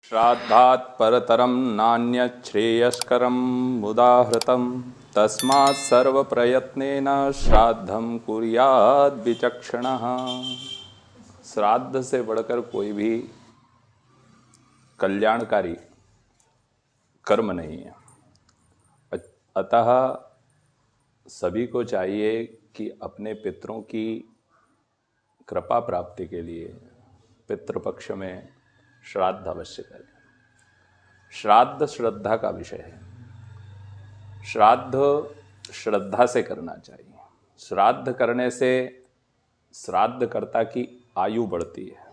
श्राद्धात् परतरं नान्यत् श्रेयस्करं मुदाहृतं तस्मात् सर्वप्रयत्नेन श्राद्धं कुर्याद् विचक्षणः। श्राद्ध से बढ़कर कोई भी कल्याणकारी कर्म नहीं है। अतः सभी को चाहिए कि अपने पितरों की कृपा प्राप्ति के लिए पितृपक्ष में श्राद्ध अवश्य करें। श्राद्ध श्रद्धा का विषय है। श्राद्ध श्रद्धा से करना चाहिए। श्राद्ध करने से श्राद्धकर्ता की आयु बढ़ती है,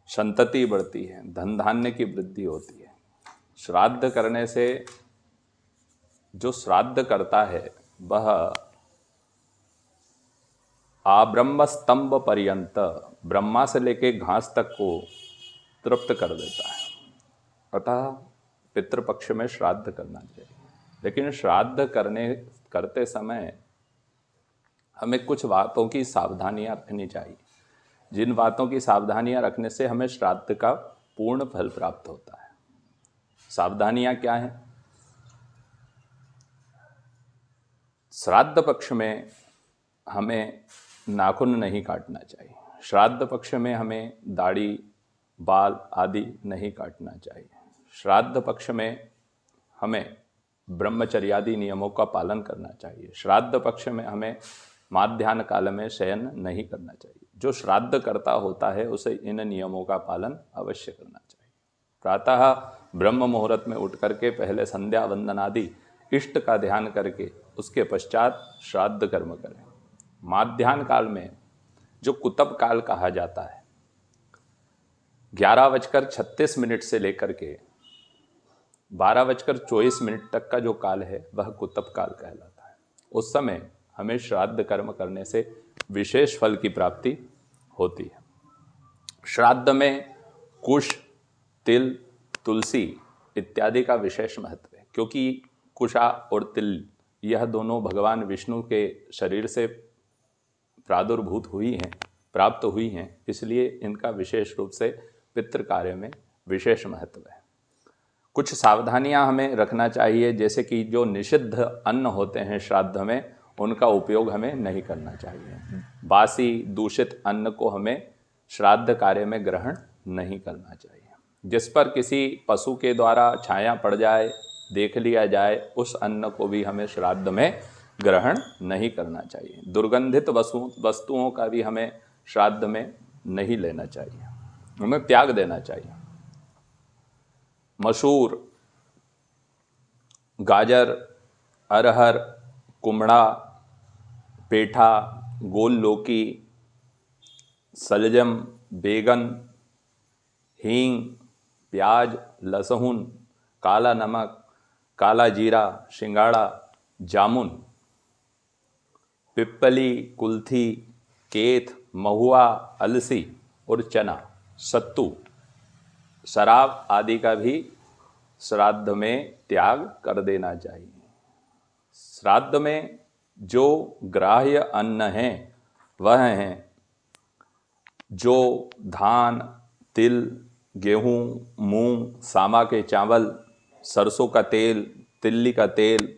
संतति बढ़ती है, धन धान्य की वृद्धि होती है। श्राद्ध करने से जो श्राद्ध करता है वह आब्रह्म स्तंभ पर्यंत, ब्रह्मा से लेके घास तक को तृप्त कर देता है। अतः पितृपक्ष में श्राद्ध करना चाहिए। लेकिन श्राद्ध करते समय हमें कुछ बातों की सावधानियां रखनी चाहिए, जिन बातों की सावधानियां रखने से हमें श्राद्ध का पूर्ण फल प्राप्त होता है। सावधानियां क्या हैं? श्राद्ध पक्ष में हमें नाखून नहीं काटना चाहिए। श्राद्ध पक्ष में हमें दाढ़ी, बाल आदि नहीं काटना चाहिए। श्राद्ध पक्ष में हमें ब्रह्मचर्यादि नियमों का पालन करना चाहिए। श्राद्ध पक्ष में हमें माध्याह्न काल में शयन नहीं करना चाहिए। जो श्राद्ध करता होता है उसे इन नियमों का पालन अवश्य करना चाहिए। प्रातः ब्रह्म मुहूर्त में उठ करके पहले संध्या वंदन आदि इष्ट का ध्यान करके उसके पश्चात श्राद्ध कर्म करें। माध्याह्न काल में जो कुतब काल कहा जाता है, 11:36 से लेकर के 12:24 तक का जो काल है वह कुतब काल कहलाता है। उस समय हमें श्राद्ध कर्म करने से विशेष फल की प्राप्ति होती है। श्राद्ध में कुश, तिल, तुलसी इत्यादि का विशेष महत्व है, क्योंकि कुशा और तिल यह दोनों भगवान विष्णु के शरीर से प्रादुर्भूत हुई हैं, प्राप्त हुई हैं, इसलिए इनका विशेष रूप से पितृ कार्य में विशेष महत्व है। कुछ सावधानियां हमें रखना चाहिए, जैसे कि जो निषिद्ध अन्न होते हैं श्राद्ध में उनका उपयोग हमें नहीं करना चाहिए। बासी दूषित अन्न को हमें श्राद्ध कार्य में ग्रहण नहीं करना चाहिए। जिस पर किसी पशु के द्वारा छाया पड़ जाए, देख लिया जाए, उस अन्न को भी हमें श्राद्ध में ग्रहण नहीं करना चाहिए। दुर्गंधित वस्तुओं का भी हमें श्राद्ध में नहीं लेना चाहिए, हमें त्याग देना चाहिए। मसूर, गाजर, अरहर, कुमड़ा, पेठा, गोल लौकी, सलजम, बैगन, हींग, प्याज, लहसुन, काला नमक, काला जीरा, शिंगाड़ा, जामुन, पिप्पली, कुल्थी, केथ, महुआ, अलसी और चना, सत्तू, शराब आदि का भी श्राद्ध में त्याग कर देना चाहिए। श्राद्ध में जो ग्राह्य अन्न हैं वह हैं जो धान, तिल, गेहूँ, मूंग, सामा के चावल, सरसों का तेल, तिल्ली का तेल,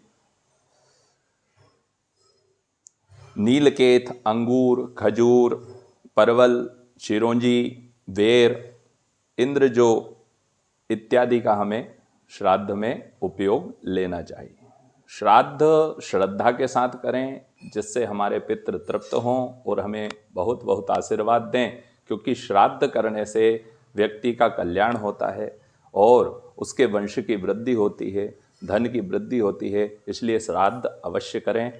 नीलकेत, अंगूर, खजूर, परवल, चिरौंजी, बेर, इंद्रजो इत्यादि का हमें श्राद्ध में उपयोग लेना चाहिए। श्राद्ध श्रद्धा के साथ करें, जिससे हमारे पितृ तृप्त हों और हमें बहुत बहुत आशीर्वाद दें, क्योंकि श्राद्ध करने से व्यक्ति का कल्याण होता है और उसके वंश की वृद्धि होती है, धन की वृद्धि होती है। इसलिए श्राद्ध अवश्य करें।